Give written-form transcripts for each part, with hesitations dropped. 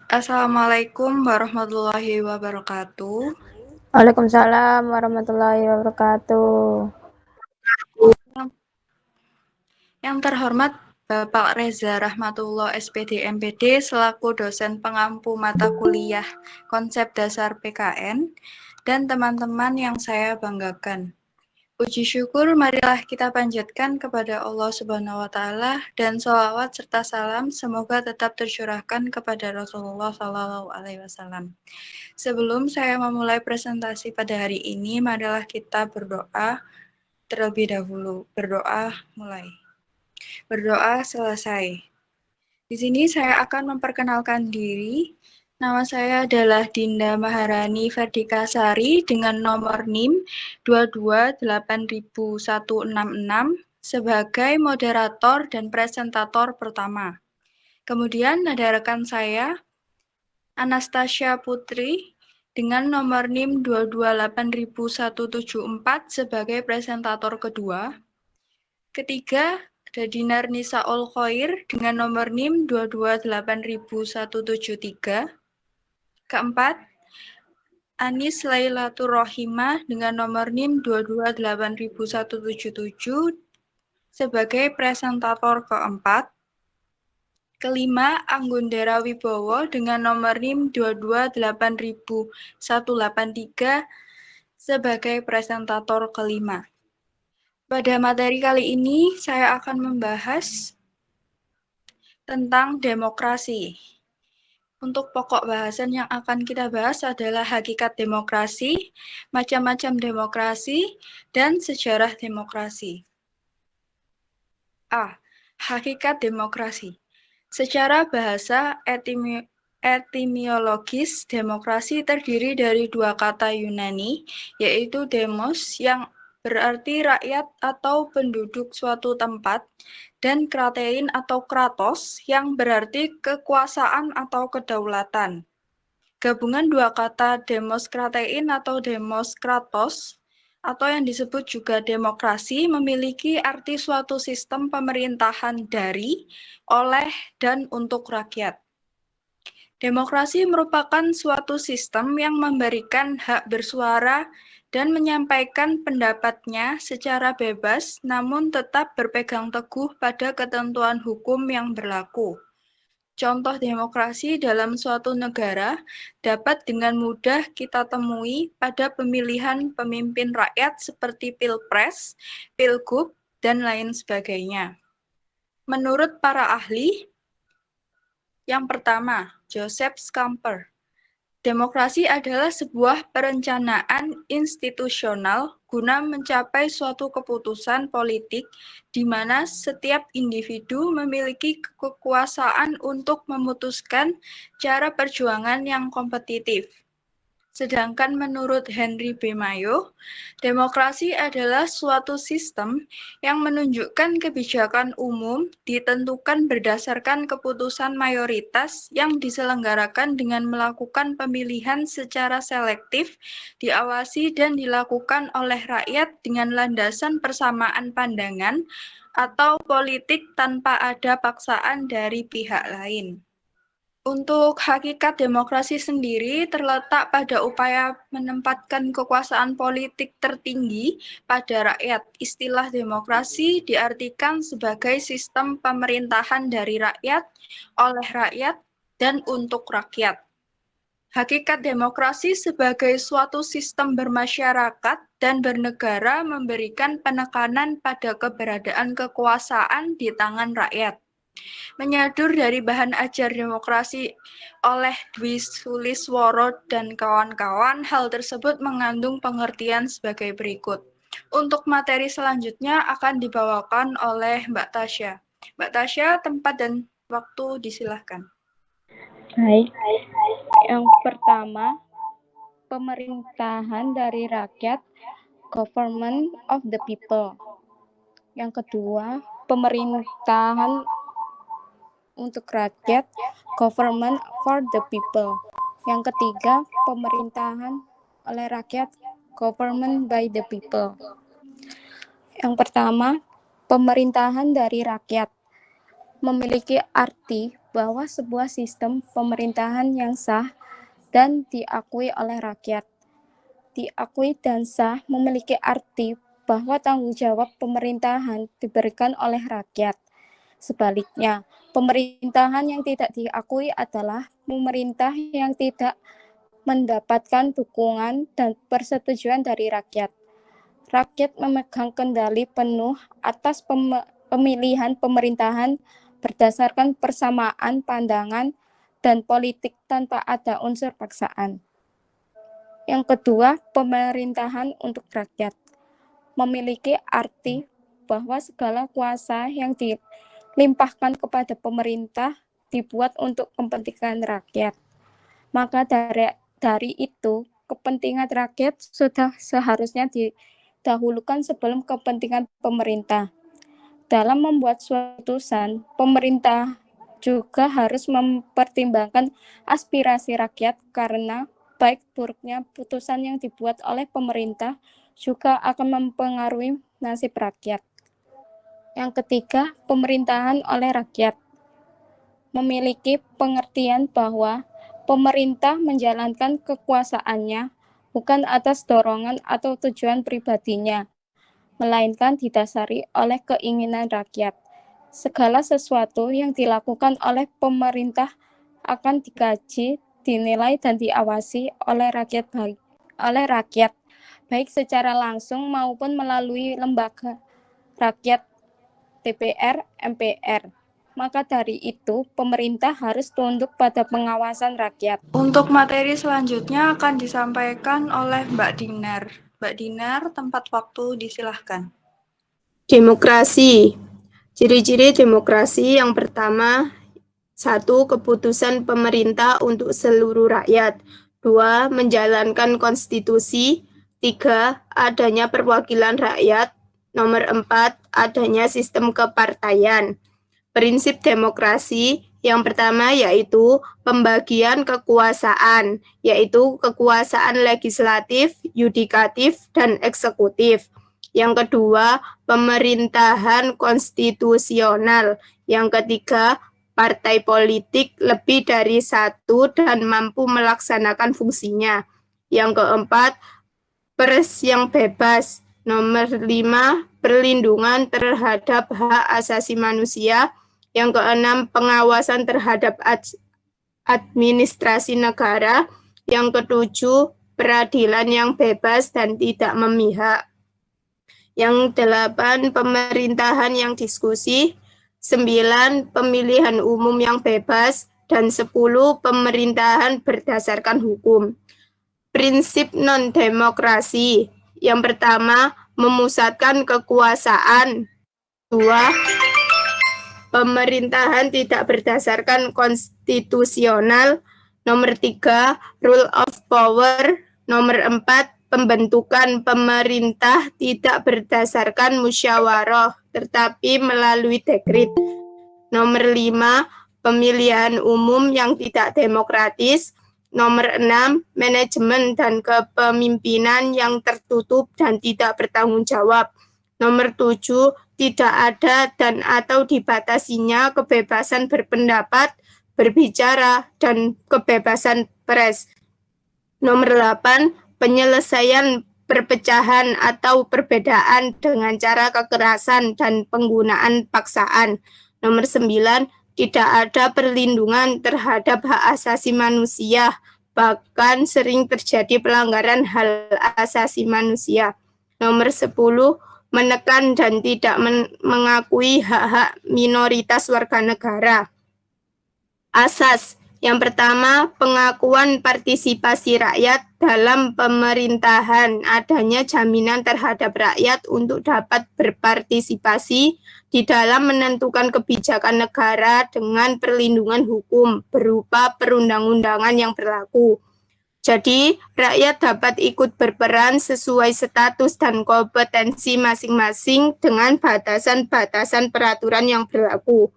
Assalamualaikum warahmatullahi wabarakatuh. Waalaikumsalam warahmatullahi wabarakatuh. Yang terhormat Bapak Reza Rahmatullah SPD MPD selaku dosen pengampu mata kuliah konsep dasar PKN dan teman-teman yang saya banggakan. Puji syukur marilah kita panjatkan kepada Allah Subhanahu wa taala dan sholawat serta salam semoga tetap tercurahkan kepada Rasulullah Shallallahu alaihi wasallam. Sebelum saya memulai presentasi pada hari ini, marilah kita berdoa terlebih dahulu. Berdoa mulai. Berdoa selesai. Di sini saya akan memperkenalkan diri. Nama saya adalah Dinda Maharani Verdika Sari dengan nomor NIM 228.166 sebagai moderator dan presentator pertama. Kemudian ada rekan saya, Anastasia Putri dengan nomor NIM 228.174 sebagai presentator kedua. Ketiga, ada Dinar Nisa Ul Khair dengan nomor NIM 228.173. Keempat, Anis Lailatur Rohimah dengan nomor NIM 228.177 sebagai presentator keempat. Kelima, Anggundera Wibowo dengan nomor NIM 228.183 sebagai presentator kelima. Pada materi kali ini, saya akan membahas tentang demokrasi. Untuk pokok bahasan yang akan kita bahas adalah hakikat demokrasi, macam-macam demokrasi, dan sejarah demokrasi. A. Hakikat demokrasi. Secara bahasa etimologis, demokrasi terdiri dari dua kata Yunani, yaitu demos yang berarti rakyat atau penduduk suatu tempat, dan kratein atau kratos yang berarti kekuasaan atau kedaulatan. Gabungan dua kata demos kratein atau demos kratos atau yang disebut juga demokrasi memiliki arti suatu sistem pemerintahan dari, oleh, dan untuk rakyat. Demokrasi merupakan suatu sistem yang memberikan hak bersuara dan menyampaikan pendapatnya secara bebas namun tetap berpegang teguh pada ketentuan hukum yang berlaku. Contoh demokrasi dalam suatu negara dapat dengan mudah kita temui pada pemilihan pemimpin rakyat seperti Pilpres, Pilgub, dan lain sebagainya. Menurut para ahli, yang pertama, Joseph Scamper, demokrasi adalah sebuah perencanaan institusional guna mencapai suatu keputusan politik di mana setiap individu memiliki kekuasaan untuk memutuskan cara perjuangan yang kompetitif. Sedangkan menurut Henry B. Mayo, demokrasi adalah suatu sistem yang menunjukkan kebijakan umum ditentukan berdasarkan keputusan mayoritas yang diselenggarakan dengan melakukan pemilihan secara selektif, diawasi dan dilakukan oleh rakyat dengan landasan persamaan pandangan atau politik tanpa ada paksaan dari pihak lain. Untuk hakikat demokrasi sendiri terletak pada upaya menempatkan kekuasaan politik tertinggi pada rakyat. Istilah demokrasi diartikan sebagai sistem pemerintahan dari rakyat, oleh rakyat, dan untuk rakyat. Hakikat demokrasi sebagai suatu sistem bermasyarakat dan bernegara memberikan penekanan pada keberadaan kekuasaan di tangan rakyat. Menyadur dari bahan ajar demokrasi oleh Dwi Sulisworo dan kawan-kawan, hal tersebut mengandung pengertian sebagai berikut. Untuk materi selanjutnya akan dibawakan oleh Mbak Tasya. Mbak Tasya, tempat dan waktu disilahkan. Baik, yang pertama, pemerintahan dari rakyat, government of the people. Yang kedua, pemerintahan untuk rakyat, government for the people. Yang ketiga, pemerintahan oleh rakyat, government by the people. Yang pertama, pemerintahan dari rakyat memiliki arti bahwa sebuah sistem pemerintahan yang sah dan diakui oleh rakyat. Diakui dan sah memiliki arti bahwa tanggung jawab pemerintahan diberikan oleh rakyat. Sebaliknya, pemerintahan yang tidak diakui adalah pemerintah yang tidak mendapatkan dukungan dan persetujuan dari rakyat. Rakyat memegang kendali penuh atas pemilihan pemerintahan berdasarkan persamaan pandangan dan politik tanpa ada unsur paksaan. Yang kedua, pemerintahan untuk rakyat memiliki arti bahwa segala kuasa yang dilimpahkan kepada pemerintah dibuat untuk kepentingan rakyat. Maka dari itu, kepentingan rakyat sudah seharusnya didahulukan sebelum kepentingan pemerintah. Dalam membuat suatu keputusan, pemerintah juga harus mempertimbangkan aspirasi rakyat karena baik buruknya putusan yang dibuat oleh pemerintah juga akan mempengaruhi nasib rakyat. Yang ketiga, pemerintahan oleh rakyat memiliki pengertian bahwa pemerintah menjalankan kekuasaannya bukan atas dorongan atau tujuan pribadinya, melainkan didasari oleh keinginan rakyat. Segala sesuatu yang dilakukan oleh pemerintah akan dikaji, dinilai, dan diawasi oleh rakyat, baik secara langsung maupun melalui lembaga rakyat, DPR, MPR. Maka dari itu, pemerintah harus tunduk pada pengawasan rakyat. Untuk materi selanjutnya akan disampaikan oleh Mbak Dinar. Mbak Dinar, tempat waktu disilahkan. Demokrasi. Ciri-ciri demokrasi yang pertama, 1. Keputusan pemerintah untuk seluruh rakyat. 2. Menjalankan konstitusi. 3. Adanya perwakilan rakyat. Nomor 4. Adanya sistem kepartaian. Prinsip demokrasi yang pertama yaitu pembagian kekuasaan, yaitu kekuasaan legislatif, yudikatif, dan eksekutif. Yang kedua, pemerintahan konstitusional. Yang ketiga, partai politik lebih dari satu dan mampu melaksanakan fungsinya. Yang keempat, pers yang bebas. Nomor 5, perlindungan terhadap hak asasi manusia. Yang keenam, pengawasan terhadap administrasi negara. Yang ketujuh, peradilan yang bebas dan tidak memihak. Yang 8, pemerintahan yang diskusi. 9, pemilihan umum yang bebas. Dan 10, pemerintahan berdasarkan hukum. Prinsip non-demokrasi. Yang pertama, memusatkan kekuasaan. 2, pemerintahan tidak berdasarkan konstitusional. Nomor 3, rule of power. Nomor 4, pembentukan pemerintah tidak berdasarkan musyawarah, tetapi melalui dekret. Nomor 5, pemilihan umum yang tidak demokratis. Nomor 6, manajemen dan kepemimpinan yang tertutup dan tidak bertanggung jawab. Nomor 7, tidak ada dan atau dibatasinya kebebasan berpendapat, berbicara, dan kebebasan pers. Nomor 8, penyelesaian perpecahan atau perbedaan dengan cara kekerasan dan penggunaan paksaan. Nomor 9, tidak ada perlindungan terhadap hak asasi manusia, bahkan sering terjadi pelanggaran hak asasi manusia. Nomor 10, menekan dan tidak mengakui hak-hak minoritas warga negara. Asas yang pertama, pengakuan partisipasi rakyat dalam pemerintahan, adanya jaminan terhadap rakyat untuk dapat berpartisipasi di dalam menentukan kebijakan negara dengan perlindungan hukum berupa perundang-undangan yang berlaku. Jadi, rakyat dapat ikut berperan sesuai status dan kompetensi masing-masing dengan batasan-batasan peraturan yang berlaku.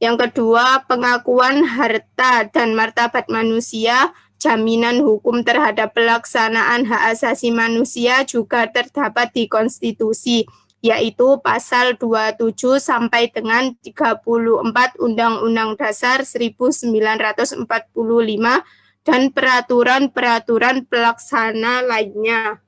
Yang kedua, pengakuan harta dan martabat manusia, jaminan hukum terhadap pelaksanaan hak asasi manusia juga terdapat di konstitusi. yaitu pasal 27 sampai dengan 34 Undang-Undang Dasar 1945 dan peraturan-peraturan pelaksana lainnya.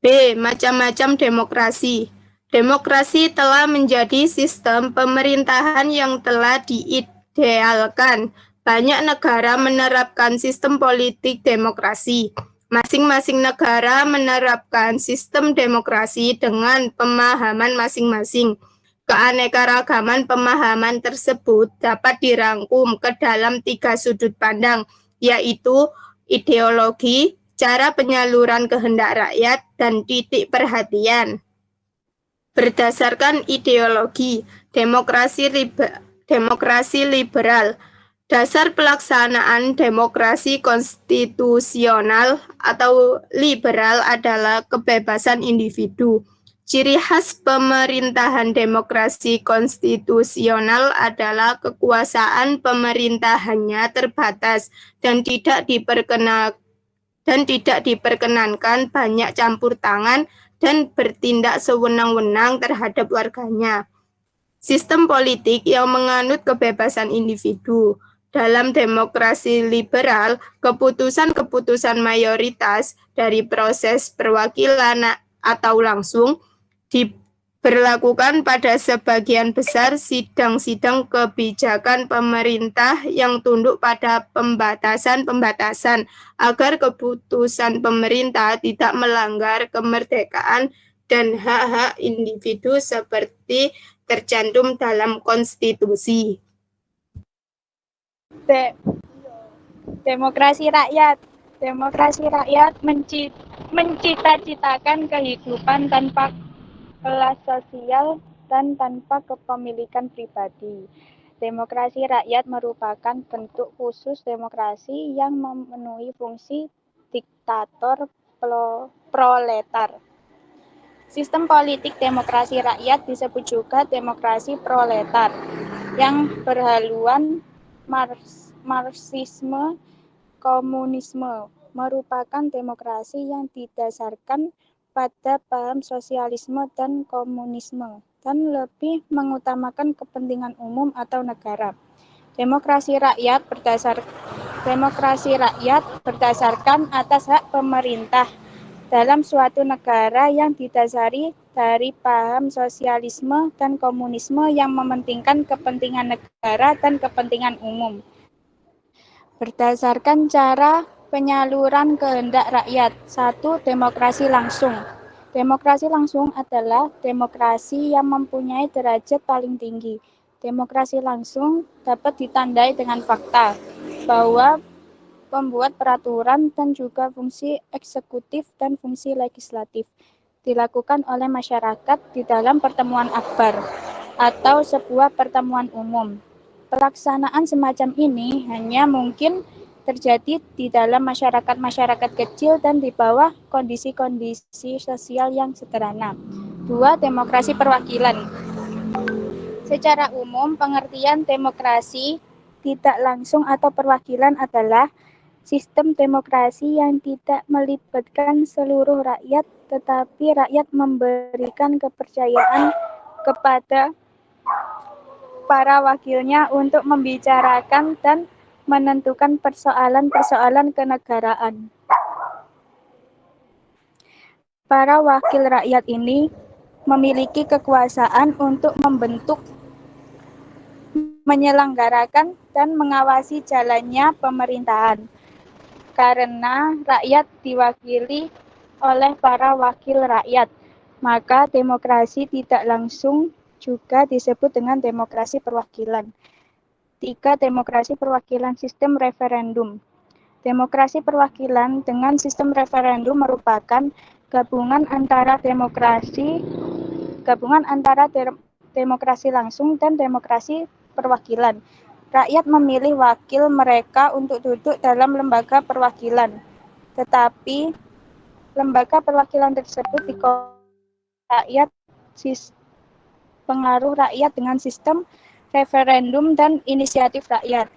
B. Macam-macam demokrasi. Demokrasi telah menjadi sistem pemerintahan yang telah diidealkan. Banyak negara menerapkan sistem politik demokrasi. Masing-masing negara menerapkan sistem demokrasi dengan pemahaman masing-masing. Keanekaragaman pemahaman tersebut dapat dirangkum ke dalam 3 sudut pandang, yaitu ideologi, cara penyaluran kehendak rakyat, dan titik perhatian. Berdasarkan ideologi, demokrasi liberal. Dasar pelaksanaan demokrasi konstitusional atau liberal adalah kebebasan individu. Ciri khas pemerintahan demokrasi konstitusional adalah kekuasaan pemerintahannya terbatas dan tidak diperkenankan banyak campur tangan dan bertindak sewenang-wenang terhadap warganya. Sistem politik yang menganut kebebasan individu. Dalam demokrasi liberal, keputusan-keputusan mayoritas dari proses perwakilan atau langsung diberlakukan pada sebagian besar sidang-sidang kebijakan pemerintah yang tunduk pada pembatasan-pembatasan agar keputusan pemerintah tidak melanggar kemerdekaan dan hak-hak individu seperti tercantum dalam konstitusi. Demokrasi rakyat. Demokrasi rakyat mencita-citakan kehidupan tanpa kelas sosial dan tanpa kepemilikan pribadi. Demokrasi rakyat merupakan bentuk khusus demokrasi yang memenuhi fungsi diktator proletar. Sistem politik demokrasi rakyat disebut juga demokrasi proletar, yang berhaluan Marxisme, komunisme, merupakan demokrasi yang didasarkan pada paham sosialisme dan komunisme, dan lebih mengutamakan kepentingan umum atau negara. Demokrasi rakyat berdasarkan atas hak pemerintah dalam suatu negara yang didasari dari paham sosialisme dan komunisme yang mementingkan kepentingan negara dan kepentingan umum. Berdasarkan cara penyaluran kehendak rakyat. 1. Demokrasi langsung. Demokrasi langsung adalah demokrasi yang mempunyai derajat paling tinggi. Demokrasi langsung dapat ditandai dengan fakta bahwa pembuat peraturan dan juga fungsi eksekutif dan fungsi legislatif dilakukan oleh masyarakat di dalam pertemuan akbar atau sebuah pertemuan umum. Pelaksanaan semacam ini hanya mungkin terjadi di dalam masyarakat-masyarakat kecil dan di bawah kondisi-kondisi sosial yang sederhana. 2. Demokrasi perwakilan. Secara umum, pengertian demokrasi tidak langsung atau perwakilan adalah sistem demokrasi yang tidak melibatkan seluruh rakyat, tetapi rakyat memberikan kepercayaan kepada para wakilnya untuk membicarakan dan menentukan persoalan-persoalan kenegaraan. Para wakil rakyat ini memiliki kekuasaan untuk membentuk, menyelenggarakan, dan mengawasi jalannya pemerintahan. Karena rakyat diwakili oleh para wakil rakyat, maka demokrasi tidak langsung juga disebut dengan demokrasi perwakilan. 3. Demokrasi perwakilan sistem referendum. Demokrasi perwakilan dengan sistem referendum merupakan gabungan antara demokrasi langsung dan demokrasi perwakilan. Rakyat memilih wakil mereka untuk duduk dalam lembaga perwakilan, tetapi lembaga perwakilan tersebut rakyat pengaruh rakyat dengan sistem referendum dan inisiatif rakyat.